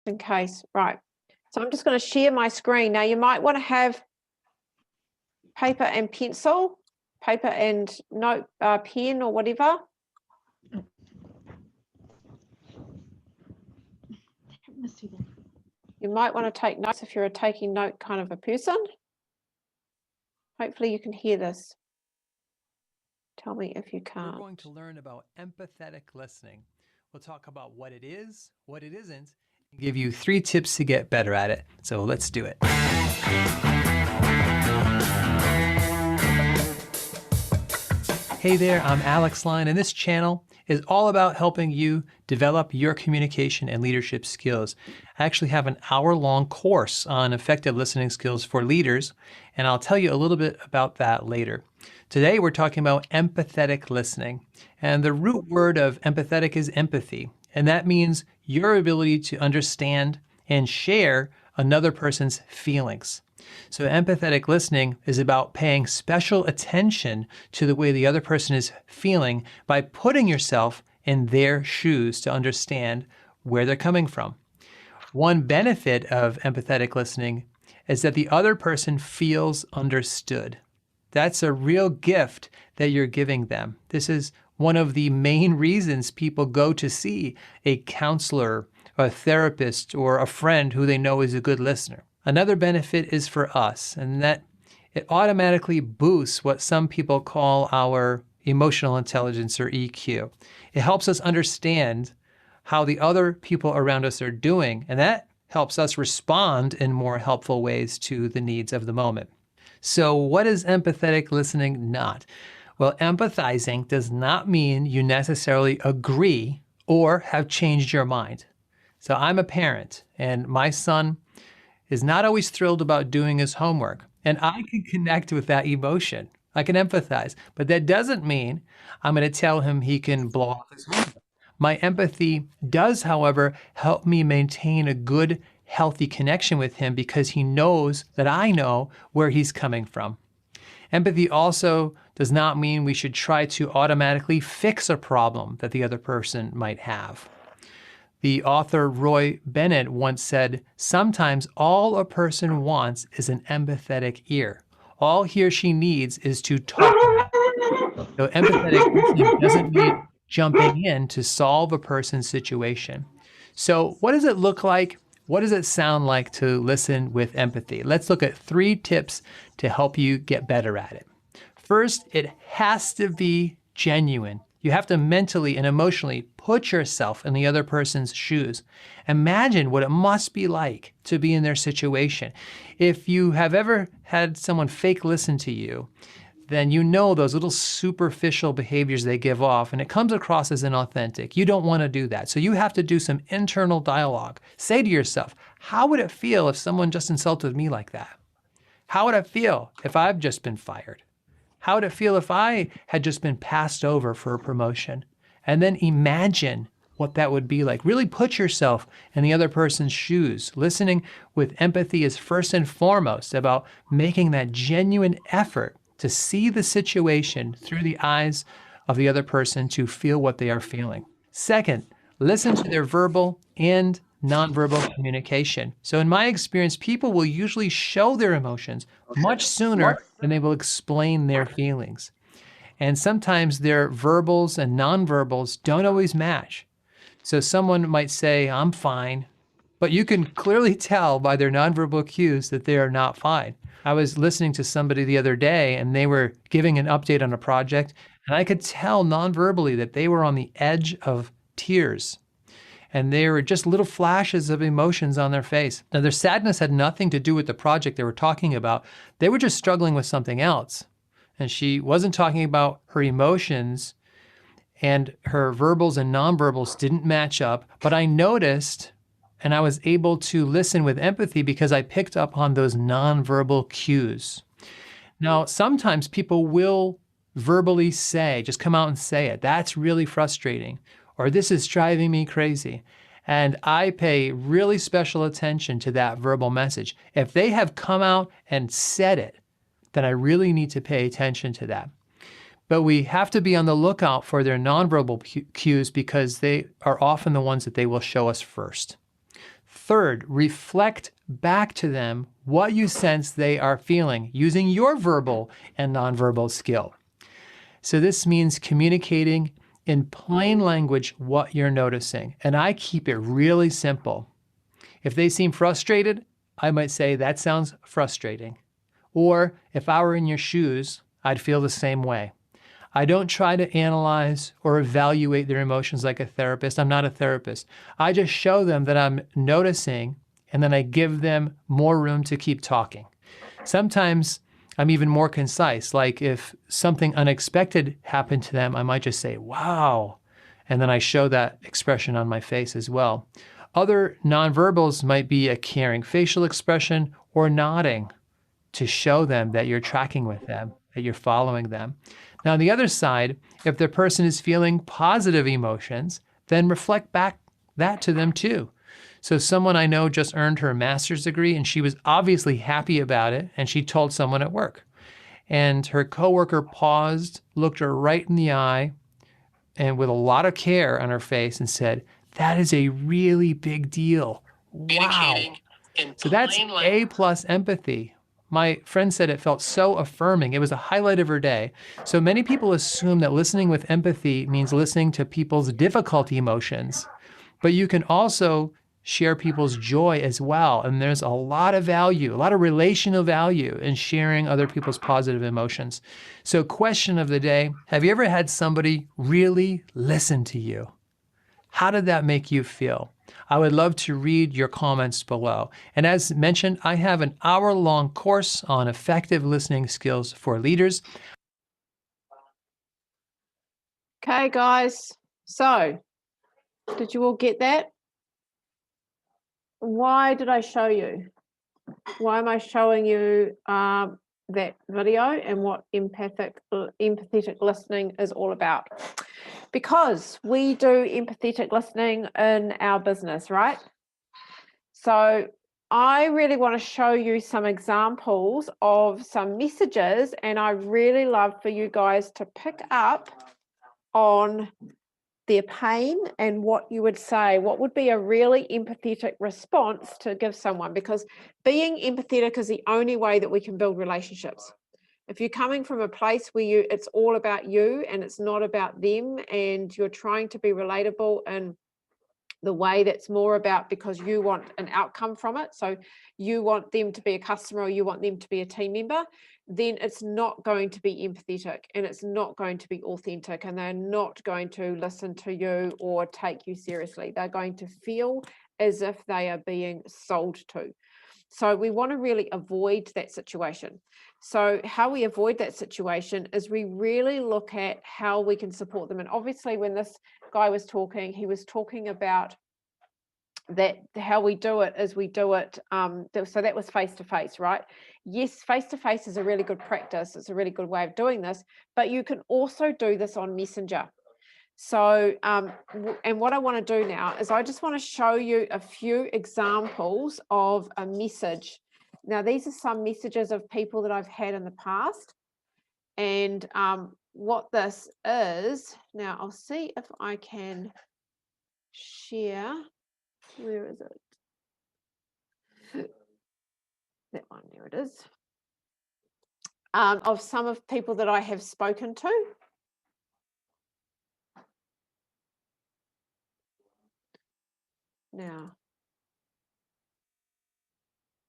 in case. Right. So I'm just going to share my screen. Now you might want to have paper and pencil, paper and note pen or whatever. You might want to take notes if you're a taking note kind of a person. Hopefully you can hear this. Tell me if you can't. We're going to learn about empathetic listening. We'll talk about what it is, what it isn't, and give you 3 tips to get better at it. So let's do it. Hey there, I'm Alex Line, and this channel is all about helping you develop your communication and leadership skills. I actually have an hour-long course on effective listening skills for leaders, and I'll tell you a little bit about that later. Today, we're talking about empathetic listening, and the root word of empathetic is empathy, and that means your ability to understand and share another person's feelings. So empathetic listening is about paying special attention to the way the other person is feeling by putting yourself in their shoes to understand where they're coming from. One benefit of empathetic listening is that the other person feels understood. That's a real gift that you're giving them. This is one of the main reasons people go to see a counselor, a therapist, or a friend who they know is a good listener. Another benefit is for us, and that it automatically boosts what some people call our emotional intelligence, or EQ. It helps us understand how the other people around us are doing, and that helps us respond in more helpful ways to the needs of the moment. So what is empathetic listening not? Well, empathizing does not mean you necessarily agree or have changed your mind. So I'm a parent, and my son is not always thrilled about doing his homework. And I can connect with that emotion. I can empathize, but that doesn't mean I'm going to tell him he can blow off his homework. My empathy does, however, help me maintain a good, healthy connection with him because he knows that I know where he's coming from. Empathy also does not mean we should try to automatically fix a problem that the other person might have. The author Roy Bennett once said, "Sometimes all a person wants is an empathetic ear. All he or she needs is to talk about it." So empathetic listening doesn't mean jumping in to solve a person's situation. So what does it look like? What does it sound like to listen with empathy? Let's look at 3 tips to help you get better at it. First, it has to be genuine. You have to mentally and emotionally put yourself in the other person's shoes. Imagine what it must be like to be in their situation. If you have ever had someone fake listen to you, then you know those little superficial behaviors they give off, and it comes across as inauthentic. You don't want to do that. So you have to do some internal dialogue. Say to yourself, how would it feel if someone just insulted me like that? How would it feel if I've just been fired? How would it feel if I had just been passed over for a promotion? And then imagine what that would be like. Really put yourself in the other person's shoes. Listening with empathy is first and foremost about making that genuine effort to see the situation through the eyes of the other person to feel what they are feeling. Second, listen to their verbal and nonverbal communication. So in my experience, people will usually show their emotions much sooner than they will explain their feelings. And sometimes their verbals and nonverbals don't always match. So someone might say, "I'm fine," but you can clearly tell by their nonverbal cues that they are not fine. I was listening to somebody the other day and they were giving an update on a project, and I could tell nonverbally that they were on the edge of tears. And there were just little flashes of emotions on their face. Now, their sadness had nothing to do with the project they were talking about. They were just struggling with something else. And she wasn't talking about her emotions, and her verbals and nonverbals didn't match up. But I noticed, and I was able to listen with empathy because I picked up on those nonverbal cues. Now, sometimes people will verbally say, just come out and say it, "That's really frustrating," or "This is driving me crazy." And I pay really special attention to that verbal message. If they have come out and said it, then I really need to pay attention to that. But we have to be on the lookout for their nonverbal cues because they are often the ones that they will show us first. Third, reflect back to them what you sense they are feeling using your verbal and nonverbal skill. So this means communicating in plain language what you're noticing. And I keep it really simple. If they seem frustrated, I might say, that sounds frustrating. Or if I were in your shoes, I'd feel the same way. I don't try to analyze or evaluate their emotions like a therapist. I'm not a therapist. I just show them that I'm noticing, and then I give them more room to keep talking. Sometimes I'm even more concise. Like if something unexpected happened to them, I might just say, wow. And then I show that expression on my face as well. Other nonverbals might be a caring facial expression or nodding to show them that you're tracking with them, that you're following them. Now, on the other side, if the person is feeling positive emotions, then reflect back that to them too. So someone I know just earned her master's degree, and she was obviously happy about it, and she told someone at work. And her coworker paused, looked her right in the eye, and with a lot of care on her face and said, "That is a really big deal. Wow." So that's A plus empathy. My friend said it felt so affirming. It was a highlight of her day. So many people assume that listening with empathy means listening to people's difficult emotions, but you can also share people's joy as well. And there's a lot of value, a lot of relational value in sharing other people's positive emotions. So question of the day, have you ever had somebody really listen to you? How did that make you feel? I would love to read your comments below. And as mentioned, I have an hour-long course on effective listening skills for leaders. Okay, guys. So, did you all get that? Why did I show you? Why am I showing you that video and what empathetic listening is all about? Because we do empathetic listening in our business, right? So I really want to show you some examples of some messages, and I really love for you guys to pick up on their pain and what you would say, what would be a really empathetic response to give someone, because being empathetic is the only way that we can build relationships. If you're coming from a place where it's all about you and it's not about them, and you're trying to be relatable in the way that's more about because you want an outcome from it, so you want them to be a customer or you want them to be a team member, then it's not going to be empathetic and it's not going to be authentic, and they're not going to listen to you or take you seriously. They're going to feel as if they are being sold to. So we want to really avoid that situation. So how we avoid that situation is we really look at how we can support them. And obviously when this guy was talking, he was talking about that how we do it is we do it, so that was face-to-face, right? Yes, face-to-face is a really good practice. It's a really good way of doing this, but you can also do this on Messenger. So, and what I want to do now is I just want to show you a few examples of a message. Now, these are some messages of people that I've had in the past. And what this is, now I'll see if I can share. Where is it? That one, there it is. Of some of people that I have spoken to. Now,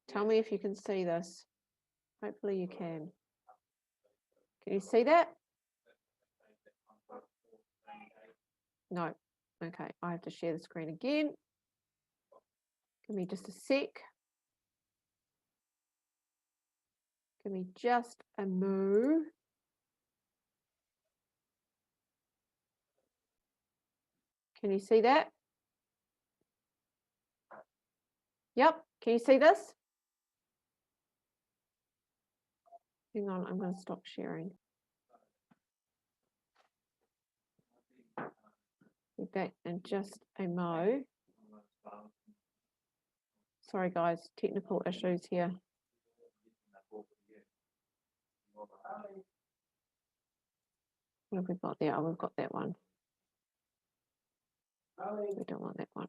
tell me if you can see this. Hopefully you can. Can you see that? No. Okay, I have to share the screen again. Give me just a sec. Give me just a moo. Can you see that? Yep. Can you see this? Hang on, I'm going to stop sharing. Be back in just a mo. Sorry, guys, technical issues here. What have we got there? Oh, we've got that one. We don't want that one.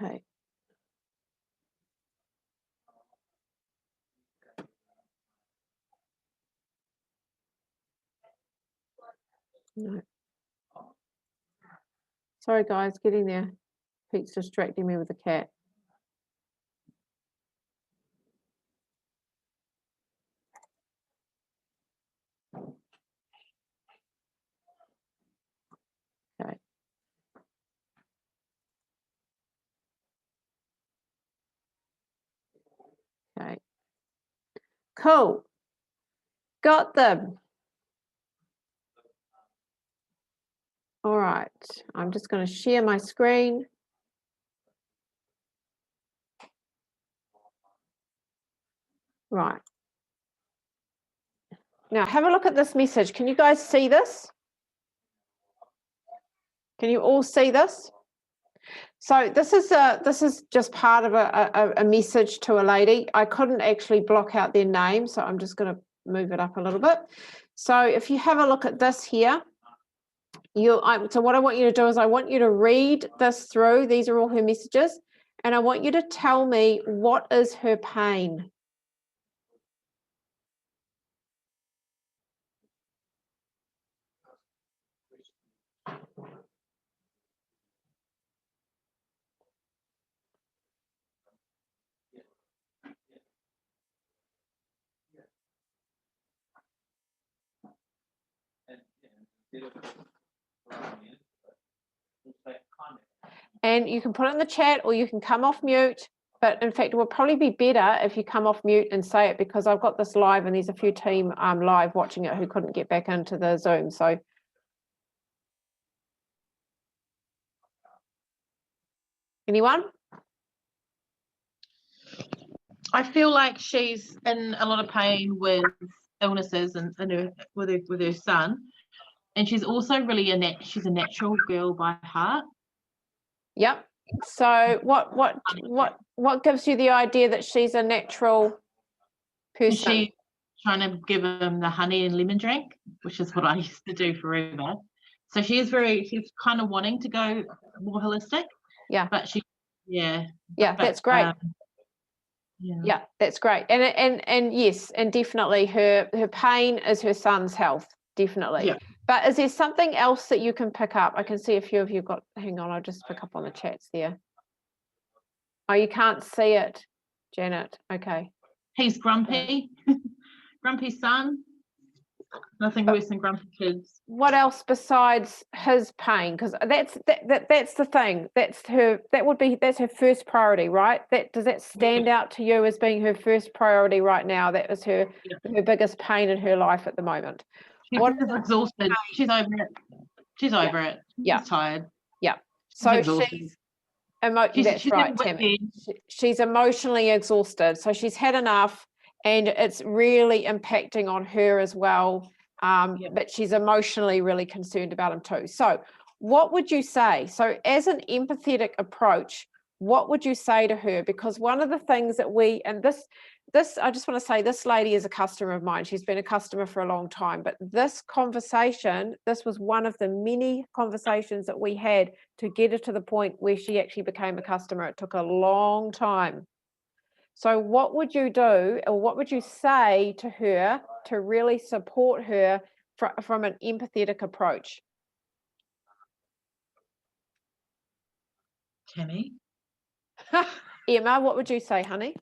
Okay. No. Sorry, guys, getting there. Pete's distracting me with the cat. Okay. Okay. Cool. Got them. All right. I'm just going to share my screen. Right. Now have a look at this message. Can you guys see this? Can you all see this? So this is just part of a message to a lady. I couldn't actually block out their name, so I'm just going to move it up a little bit. So if you have a look at this here, so what I want you to do is I want you to read this through. These are all her messages, and I want you to tell me what is her pain. And you can put it in the chat or you can come off mute. But in fact, it would probably be better if you come off mute and say it, because I've got this live and there's a few team live watching it who couldn't get back into the Zoom. So anyone? I feel like she's in a lot of pain with illnesses and with her son, and she's also really she's a natural girl by heart. Yep. So what gives you the idea that she's a natural person? She's trying to give him the honey and lemon drink, which is what I used to do forever. So she's kind of wanting to go more holistic. Yeah. But yeah, that's great. Yeah, that's great. And yes, and definitely her pain is her son's health, definitely. Yeah. But is there something else that you can pick up? I can see a few of you got, hang on, I'll just pick up on the chats there. Oh, you can't see it, Janet. Okay. He's grumpy. Grumpy son. Nothing worse than grumpy kids. What else besides his pain? Because that's the thing. That's her first priority, right? Does that stand out to you as being her first priority right now? That is her biggest pain in her life at the moment. She's exhausted. She's over it. She's over it. She's tired. Yeah. So she's that's right, Tammy. She's emotionally exhausted. So she's had enough, and it's really impacting on her as well. But she's emotionally really concerned about him too. So what would you say? So as an empathetic approach, what would you say to her? Because one of the things that this, I just want to say, this lady is a customer of mine. She's been a customer for a long time, but this conversation, this was one of the many conversations that we had to get her to the point where she actually became a customer. It took a long time. So what would you do, or what would you say to her to really support her from an empathetic approach? Tammy? Emma, what would you say, honey?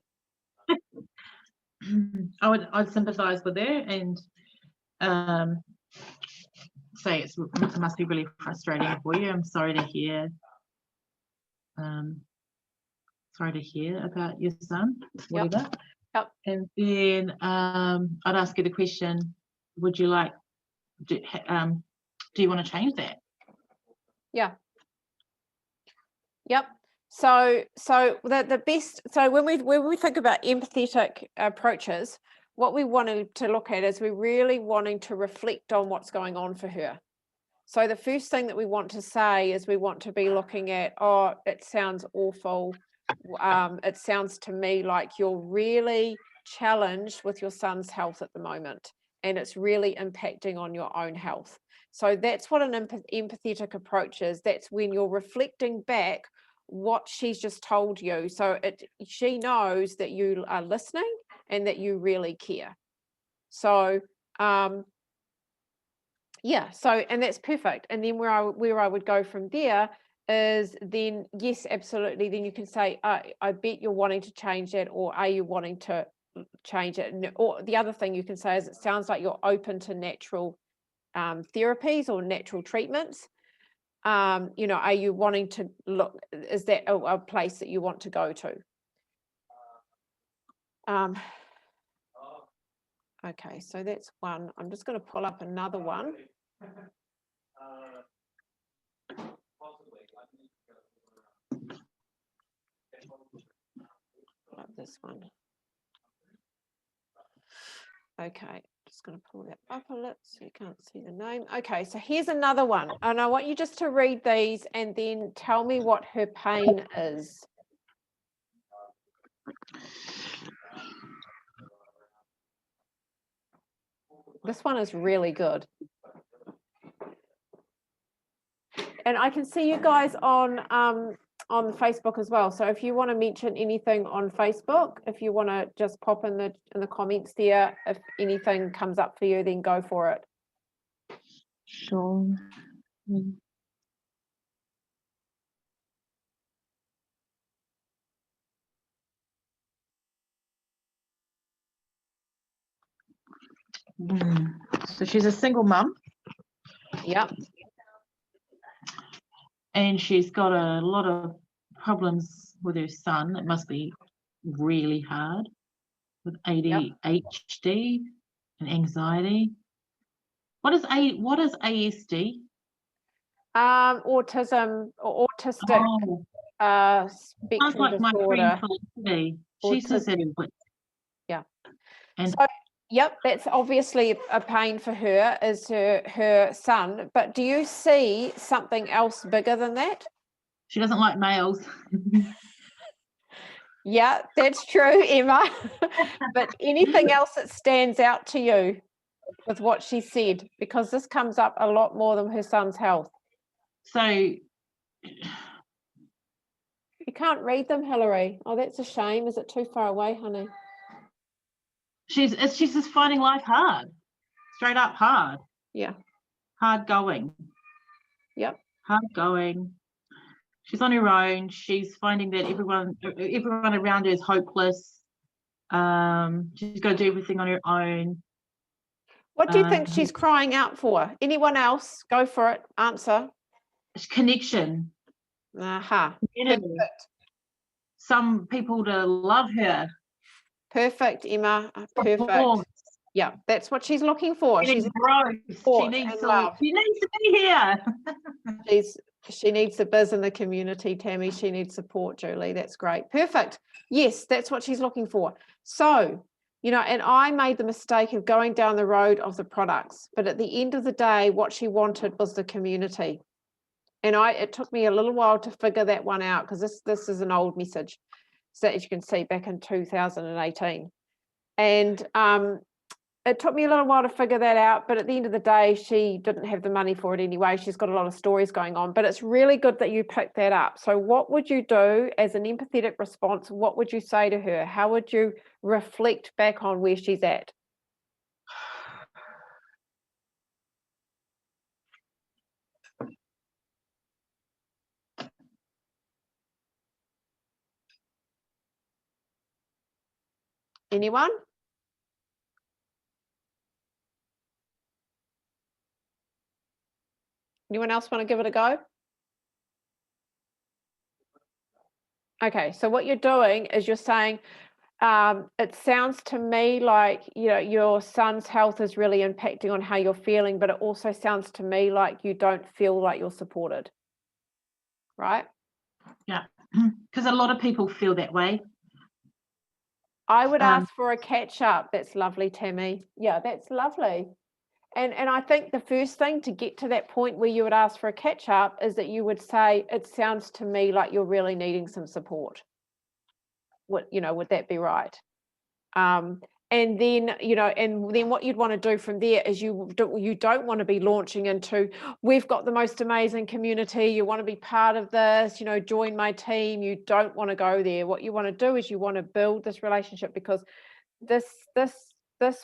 I'd sympathise with her and say it must be really frustrating for you. I'm sorry to hear. Sorry to hear about your son, whatever. Yep. And then I'd ask you the question: would you like? Do you want to change that? Yeah. Yep. So the best. So when we think about empathetic approaches, what we wanted to look at is we're really wanting to reflect on what's going on for her. So the first thing that we want to say is we want to be looking at, oh, it sounds awful. It sounds to me like you're really challenged with your son's health at the moment, and it's really impacting on your own health. So that's what an empathetic approach is. That's when you're reflecting back what she's just told you. So she knows that you are listening and that you really care. So yeah, so, and that's perfect. And then where I would go from there is then, yes, absolutely. Then you can say, I bet you're wanting to change that, or are you wanting to change it? Or the other thing you can say is, it sounds like you're open to natural therapies or natural treatments. You know, are you wanting to look, is that a place that you want to go to? Okay, so that's one. I'm just going to pull up another one. Like this one. Okay, just going to pull that up a little so you can't see the name. Okay, so here's another one. And I want you just to read these and then tell me what her pain is. This one is really good. And I can see you guys on Facebook as well. So if you want to mention anything on Facebook, if you want to just pop in the comments there, if anything comes up for you, then go for it. Sure. So she's a single mum. Yep. And she's got a lot of problems with her son. It must be really hard with ADHD and anxiety. What is ASD? Autism or autistic spectrum Sounds like my disorder. friend Felicity. She says that in Wits. Yeah. And so, yep, that's obviously a pain for her, is her son. But do you see something else bigger than that? she doesn't like males. Yeah, that's true, Emma. But anything else that stands out to you with what she said? Because this comes up a lot more than her son's health. So you can't read them, Hillary. Oh, that's a shame. Is it too far away, honey? she's just finding life hard, straight up hard. Yeah. Hard going. Yep. Hard going. She's on her own. She's finding that everyone around her is hopeless. She's got to do everything on her own. What do you think she's crying out for? Anyone else? Go for it. Answer. Connection. Aha. Perfect. Some people to love her. Perfect, Emma. Perfect. Yeah, that's what she's looking for. She's growth. She needs to be here. She needs the biz in the community, Tammy. She needs support, Julie. That's great. Perfect. Yes, that's what she's looking for. So, you know, and I made the mistake of going down the road of the products, but at the end of the day, what she wanted was the community. And it took me a little while to figure that one out, because this is an old message, so as you can see, back in 2018. And it took me a little while to figure that out, but at the end of the day, she didn't have the money for it anyway. She's got a lot of stories going on, but it's really good that you picked that up. So what would you do as an empathetic response? What would you say to her? How would you reflect back on where she's at? Anyone? Anyone else want to give it a go? Okay, so what you're doing is you're saying, it sounds to me like, you know, your son's health is really impacting on how you're feeling, but it also sounds to me like you don't feel like you're supported, right? Yeah, because a lot of people feel that way. I would ask for a catch up. That's lovely, Tammy. Yeah, that's lovely. And I think the first thing to get to that point where you would ask for a catch up is that you would say, it sounds to me like you're really needing some support. Would that be right? And And then, you know, and then what you'd want to do from there is you don't want to be launching into, we've got the most amazing community, you want to be part of this, you know, join my team. You don't want to go there. What you want to do is you want to build this relationship, because this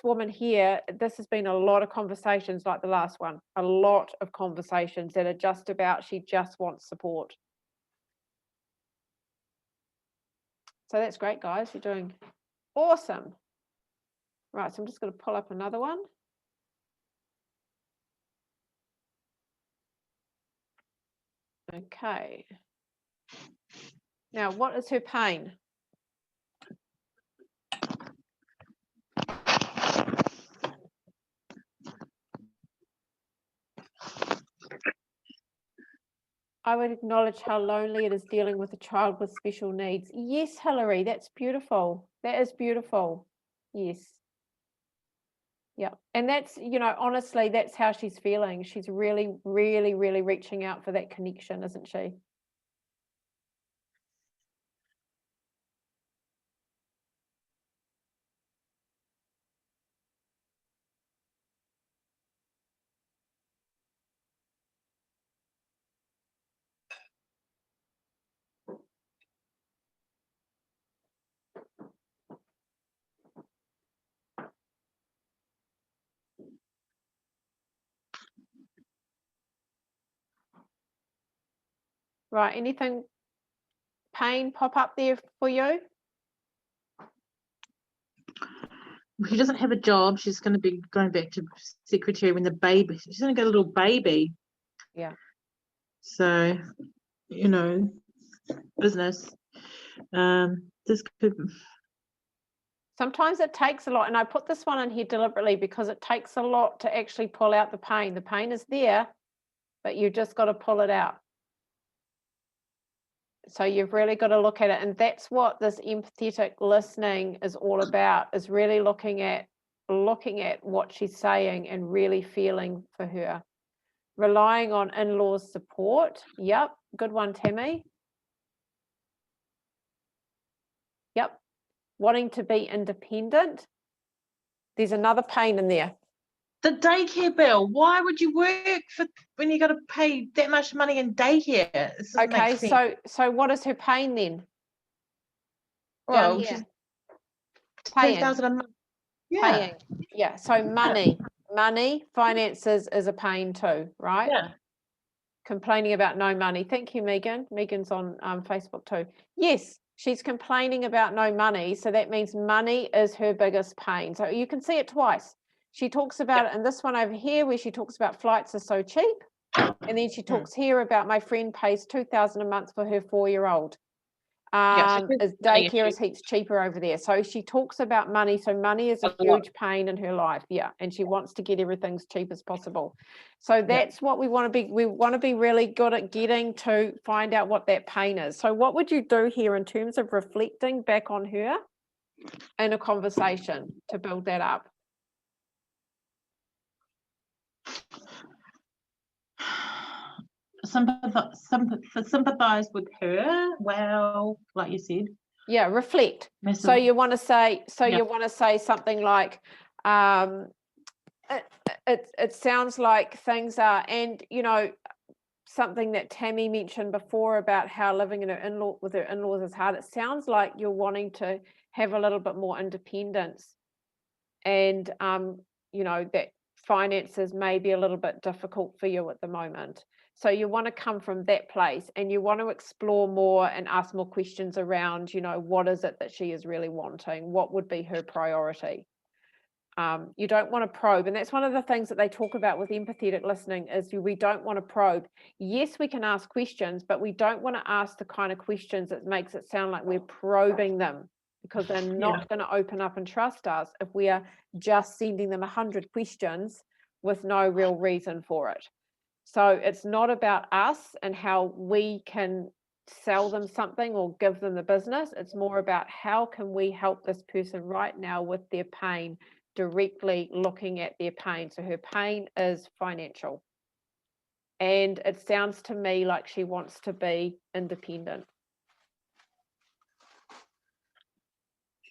woman here, this has been a lot of conversations like the last one, a lot of conversations that are just about, she just wants support. So that's great, guys. You're doing awesome. Right, so I'm just going to pull up another one. Okay. Now, what is her pain? I would acknowledge how lonely it is dealing with a child with special needs. Yes, Hilary, that's beautiful. That is beautiful. Yes. Yeah. And that's, you know, honestly, that's how she's feeling. She's really, really, really reaching out for that connection, isn't she? Right. Anything pain pop up there for you? She doesn't have a job. She's going to be going back to secretary when the baby, she's going to get a little baby. Yeah. So, you know, business. This could. Sometimes it takes a lot, and I put this one in here deliberately because it takes a lot to actually pull out the pain. The pain is there, but you just got to pull it out. So you've really got to look at it, and that's what this empathetic listening is all about, is really looking at what she's saying and really feeling for her. Relying on in-laws support. Yep, good one, Tammy. Yep. Wanting to be independent. There's another pain in there. The daycare bill. Why would you work for when you got to pay that much money in daycare? This doesn't make sense. So what is her pain then? Well, she's paying 2,000 a month. Yeah. Paying. Yeah. So money, finances is a pain too, right? Yeah. Complaining about no money. Thank you, Megan. Megan's on Facebook too. Yes, she's complaining about no money. So that means money is her biggest pain. So you can see it twice. She talks about it in this one over here where she talks about flights are so cheap. And then she talks here about my friend pays 2,000 a month for her 4-year-old. Daycare is heaps cheaper over there. So she talks about money. So money is a huge pain in her life. Yeah. And she wants to get everything as cheap as possible. So that's what we want to be. We want to be really good at getting to find out what that pain is. So what would you do here in terms of reflecting back on her in a conversation to build that up? Sympathize with her. Well, like you said. Yeah, reflect. So you want to say, something like, it sounds like things are, and you know, something that Tammy mentioned before about how living in with her in-laws is hard. It sounds like you're wanting to have a little bit more independence, and you know, that finances may be a little bit difficult for you at the moment. So you want to come from that place, and you want to explore more and ask more questions around, you know, what is it that she is really wanting? What would be her priority? You don't want to probe. And that's one of the things that they talk about with empathetic listening is we don't want to probe. Yes, we can ask questions, but we don't want to ask the kind of questions that makes it sound like we're probing them, because they're not going to open up and trust us if we are just sending them 100 questions with no real reason for it. So it's not about us and how we can sell them something or give them the business. It's more about how can we help this person right now with their pain, directly looking at their pain. So her pain is financial. And it sounds to me like she wants to be independent.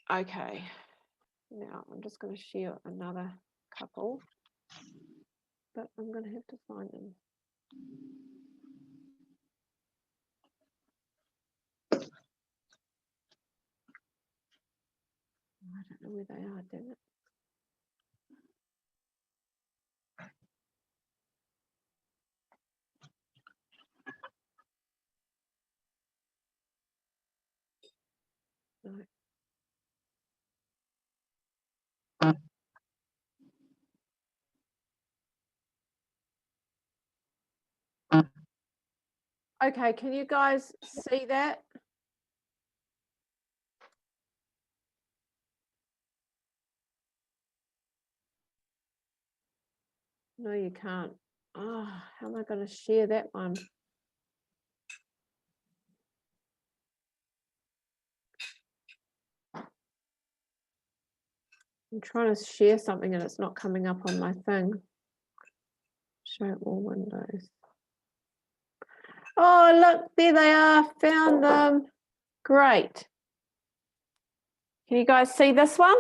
Okay. Now I'm just going to share another couple, but I'm going to have to find them. I don't know where they are, damn it. No. Okay, can you guys see that? No, you can't. Oh, how am I going to share that one? I'm trying to share something and it's not coming up on my thing. Show all windows. Oh, look, there they are. Found them. Great. Can you guys see this one?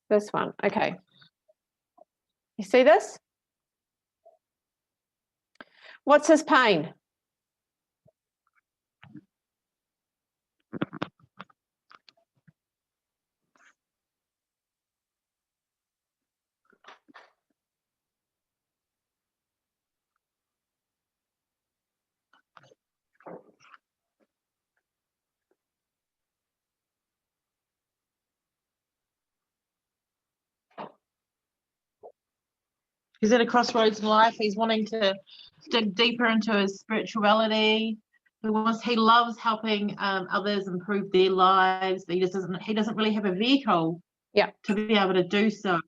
This one. Okay. You see this? What's his pain? He's at a crossroads in life. He's wanting to dig deeper into his spirituality. He loves helping others improve their lives. He doesn't really have a vehicle to be able to do so.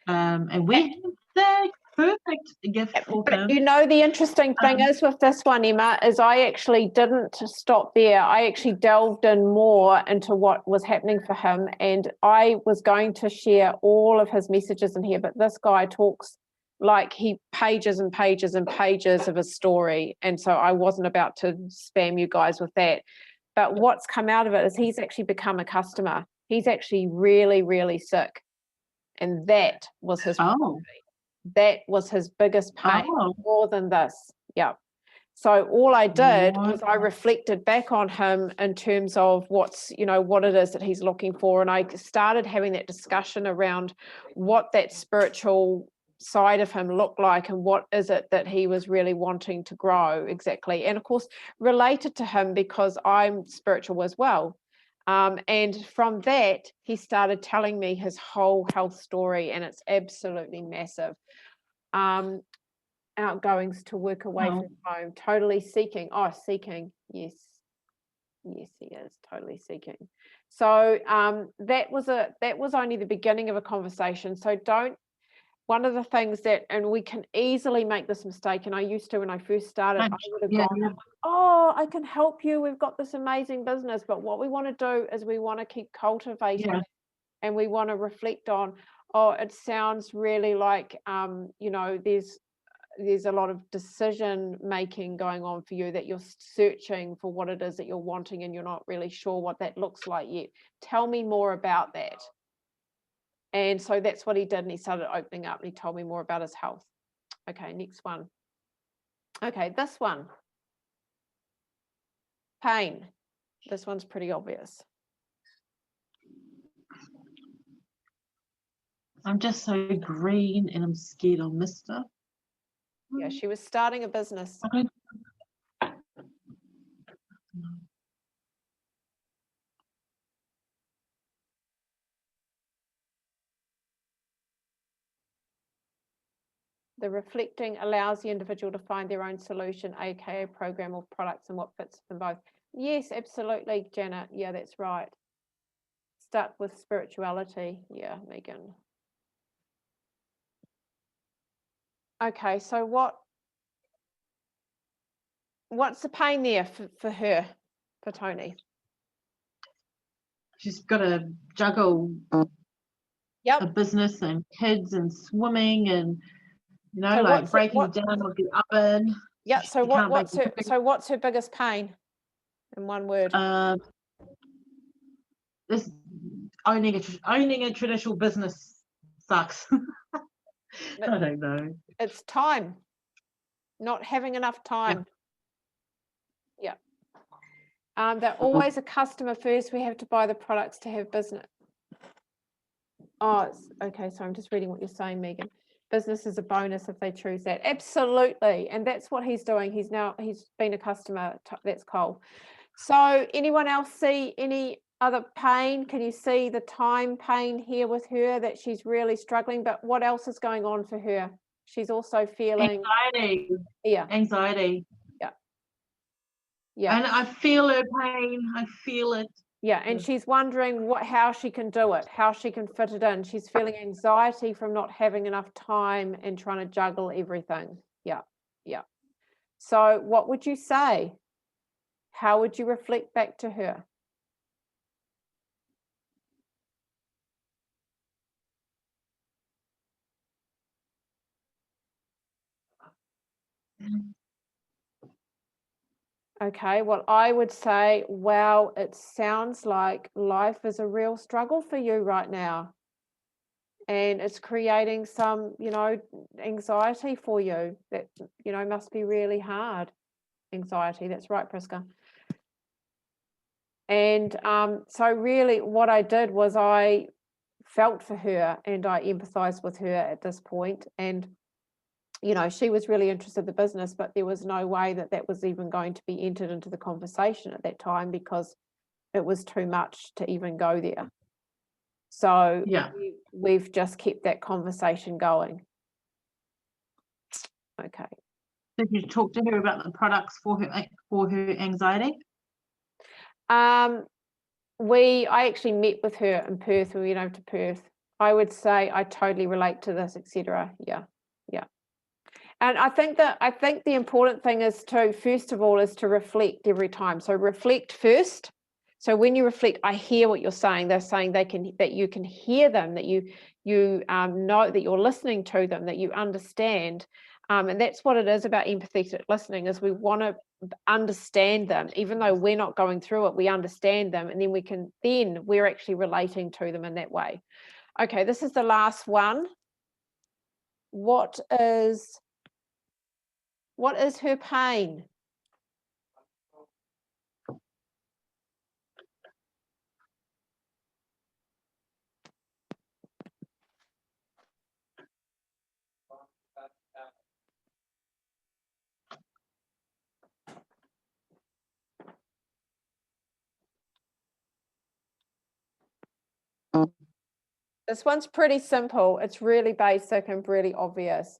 And we have the perfect gift for him. But you know, the interesting thing is with this one, Emma, is I actually didn't stop there. I actually delved in more into what was happening for him, and I was going to share all of his messages in here, but this guy talks like pages and pages and pages of his story, and so I wasn't about to spam you guys with that. But what's come out of it is he's actually become a customer. He's actually really, really sick, and that was his problem. That was his biggest pain, more than this. Yeah. So all I did was I reflected back on him in terms of what it is that he's looking for. And I started having that discussion around what that spiritual side of him looked like and what is it that he was really wanting to grow exactly. And of course, related to him because I'm spiritual as well. And from that, he started telling me his whole health story, and it's absolutely massive. Outgoings to work away from home, totally seeking. Yes, he is totally seeking. So that was only the beginning of a conversation. So one of the things and we can easily make this mistake, and I used to when I first started, I would have gone, oh, I can help you, we've got this amazing business. But what we want to do is we want to keep cultivating and we want to reflect on, oh, it sounds really like, there's a lot of decision making going on for you, that you're searching for what it is that you're wanting and you're not really sure what that looks like yet. Tell me more about that. And so that's what he did, and he started opening up and he told me more about his health. Okay, next one. Okay, this one. Pain. This one's pretty obvious. I'm just so green and I'm scared I'll miss stuff. Yeah, she was starting a business. The reflecting allows the individual to find their own solution, aka program or products, and what fits them both. Yes, absolutely, Janet. Yeah, that's right. Stuck with spirituality. Yeah, Megan. Okay, so what's the pain there for her, for Tony? She's got to juggle a business and kids and swimming and, breaking down of the oven. Yeah. So She can't what's her biggest pain in one word? This owning a traditional business sucks. I don't know. It's time. Not having enough time. Yeah. They're always a customer first. We have to buy the products to have business. Oh, okay. So I'm just reading what you're saying, Megan. Business is a bonus if they choose that. Absolutely. And that's what he's doing. He's been a customer. That's Cole. So anyone else see any other pain? Can you see the time pain here with her, that she's really struggling? But what else is going on for her? She's also feeling anxiety. Yeah. Anxiety. Yeah. Yeah. And I feel her pain. I feel it. Yeah, and she's wondering how she can do it, how she can fit it in. She's feeling anxiety from not having enough time and trying to juggle everything. Yeah, yeah. So what would you say? How would you reflect back to her? Okay, well, I would say, wow, it sounds like life is a real struggle for you right now. And it's creating some, anxiety for you that, must be really hard. Anxiety, that's right, Priska. And so really what I did was I felt for her and I empathized with her at this point. And, she was really interested in the business, but there was no way that was even going to be entered into the conversation at that time because it was too much to even go there. So yeah, we've just kept that conversation going. Okay. Did you talk to her about the products for her anxiety? I actually met with her in Perth. We went over to Perth. I would say I totally relate to this, etc. Yeah. And I think the important thing is first of all, is to reflect every time. So reflect first. So when you reflect, I hear what you're saying. They're saying that you can hear them, that you know that you're listening to them, that you understand. And that's what it is about empathetic listening, is we want to understand them, even though we're not going through it, we understand them, and then we're actually relating to them in that way. Okay, this is the last one. What is her pain? This one's pretty simple. It's really basic and really obvious.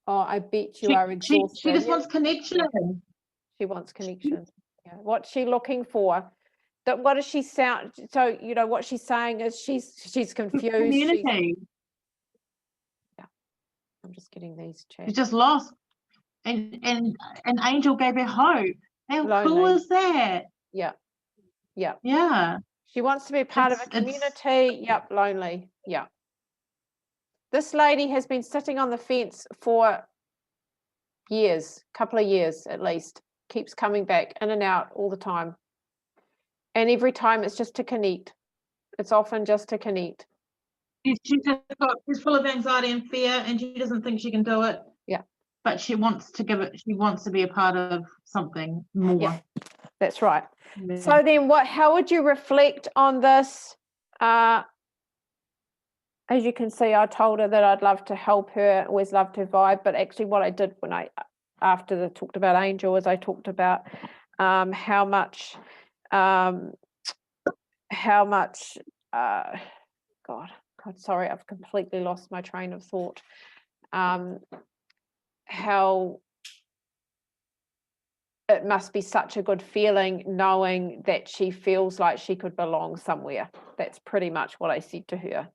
Oh, I bet you are exhausted. She just wants connection. Yeah. She wants connection. Yeah. What's she looking for? What does she sound? So what she's saying is she's confused. Community. Yeah. I'm just getting these chats. She's just lost. And an angel gave her hope. How cool is that? Yeah. Yeah. Yeah. She wants to be a part of a community. Yep, lonely. Yeah. This lady has been sitting on the fence for years, couple of years at least, keeps coming back in and out all the time. And every time it's just to connect. It's often just to connect. She's full of anxiety and fear, and she doesn't think she can do it. Yeah. But she wants to give it, she wants to be a part of something more. Yeah, that's right. Yeah. So then how would you reflect on this? As you can see, I told her that I'd love to help her, always love to vibe, but actually what I did after I talked about Angel, is I talked about how much God, sorry, I've completely lost my train of thought. How it must be such a good feeling knowing that she feels like she could belong somewhere. That's pretty much what I said to her.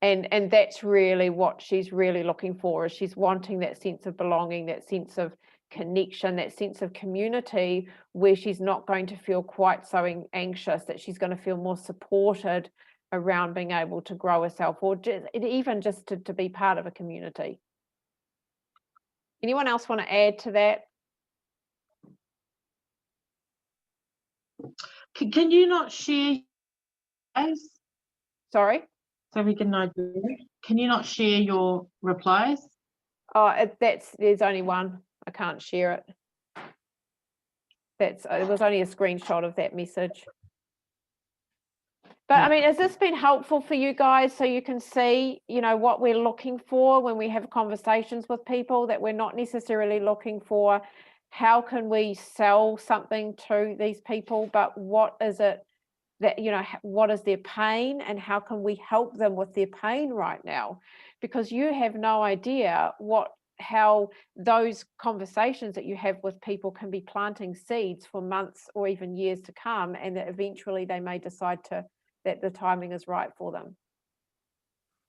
And that's really what she's really looking for, is she's wanting that sense of belonging, that sense of connection, that sense of community, where she's not going to feel quite so anxious, that she's going to feel more supported around being able to grow herself, or even just to be part of a community. Anyone else want to add to that? Can you not share, guys, Sorry? so we can idea? Can you not share your replies? Oh, there's only one. I can't share it. It was only a screenshot of that message. But I mean, has this been helpful for you guys, so you can see, what we're looking for when we have conversations with people, that we're not necessarily looking for how can we sell something to these people, but what is it that, what is their pain and how can we help them with their pain right now? Because you have no idea how those conversations that you have with people can be planting seeds for months or even years to come, and that eventually they may decide that the timing is right for them.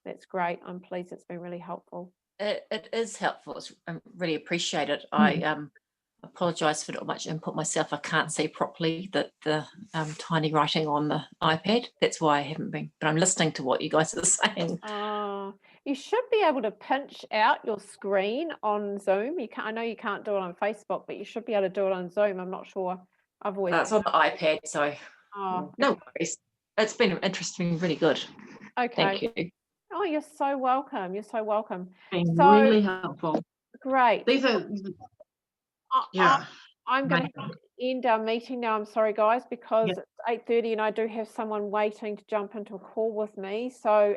That's great. I'm pleased it's been really helpful. It is helpful. I really appreciate it. I apologise for not much input myself. I can't see properly the tiny writing on the iPad. That's why I haven't been, but I'm listening to what you guys are saying. You should be able to pinch out your screen on Zoom. I know you can't do it on Facebook, but you should be able to do it on Zoom. I'm not sure. I've always. It's on the iPad, so no worries. It's been interesting, really good. Okay. Thank you. Oh, you're so welcome. You're so welcome. Been really helpful. Great. These are, I'm going to end our meeting now. I'm sorry, guys, because it's 8:30 and I do have someone waiting to jump into a call with me. So